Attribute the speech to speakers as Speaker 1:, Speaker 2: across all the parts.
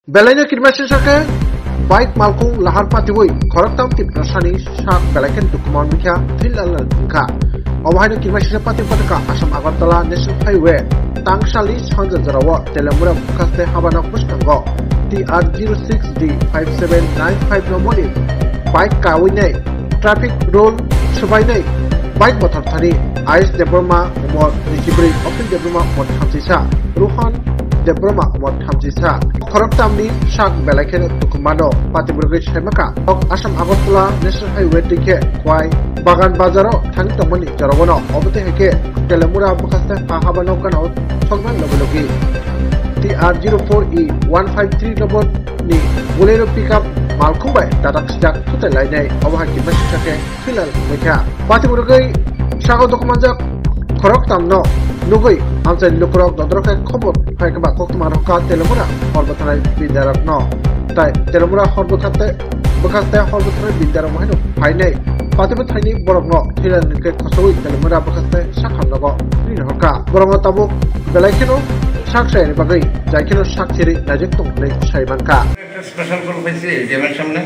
Speaker 1: Belanya kirmasisake baik malkung lahar patiwoi khoroktam tiprasani sak belaken dukuman mikha thilal ingka awahina kirmasisa patipataka Assam Agartala National Highway tangsali sanja jarawa telemura bukaste habana kustango TR06D 5795 nomori bike kawinai traffic rule subainai bike motor thani Ais Debroma umor Nijibri Opil Debroma umor Hamsisa Ruhan Debroma umor Hamsisa Khoroktamni sak belaken dukumano patiburgai saimaka Assam Agartala National Highway dike kwai bagan bazaro thang tomani jarawono obate heke telemura bukaste pahabano kana sogman lobilogi TR04E 153 number ni Bolero pickup malkubai dadak sejak tutai lainai awahaki masisake filal mekha patiburgai sago dokumanjak khoroktamno nugui amjai lukrok dodrokai khobor haikaba koktumaroka telemura horbatanai bidarakno tai telemura horbakhate horbatanai bidarak mahino hainai patibu thaini borokno thilanike khosoi telemura bukaste sakhamnago rinhoka borokno tabuk belaikeno সাকসাইনি বাগৈ যাইখেনো সাকছেরি নাজেক তংলাই সাইমানকা
Speaker 2: একটা special call পাইছি এজিএমের সামনে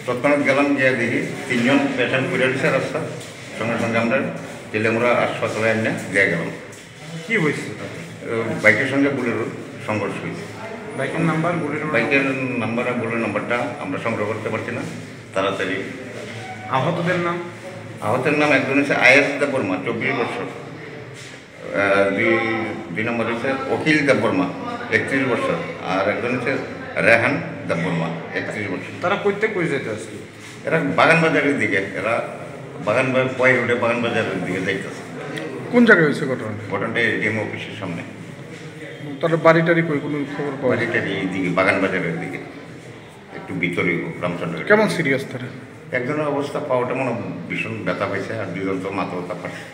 Speaker 2: তৎক্ষণাৎ গেলাম গিয়ে দেখি তিনজন patient পড়ে দিচ্ছে রাস্তা সঙ্গে সঙ্গে আমরা তেলেমুরা হাসপাতালে এনে দিয়ে গেলাম।
Speaker 3: কি হয়েছে?
Speaker 2: বাইকের সঙ্গে বুলেরোর সংঘর্ষ হয়েছে।
Speaker 3: বাইকের নাম্বার আর
Speaker 2: বুলের নাম্বারটা আমরা সংগ্রহ করতে পারছি না তাড়াতাড়ি।
Speaker 3: আহতদের নাম
Speaker 2: একজন হচ্ছে আইএস দেববর্মা 24 বছর, দুই নম্বর হচ্ছে অখিল দেববর্মা 31 বছর, আর একজন হচ্ছে রেহান দেববর্মা 31 বছর।
Speaker 3: তারা কইতে কই যেতে আসলো?
Speaker 2: এরা বাগানবাজারের দিকে, পয় রোডে বাগানবাজারের দিকে যাইতেছে।
Speaker 3: কোন জায়গায় হয়েছে
Speaker 2: ঘটনাটা এডিএম অফিসের সামনে।
Speaker 3: তারা বাড়িটারি কই কোনো খবর পাওয়া যায়?
Speaker 2: বাড়িটারি এই দিকে বাগানবাজারের দিকে, একটু ভিতরে রামচন্দ্র।
Speaker 3: কেমন সিরিয়াস তারা?
Speaker 2: একজনের অবস্থা পাওয়াটা মনে ভীষণ ব্যথা পাইছে, আর দুজন তো মাথা ব্যথা পাচ্ছে।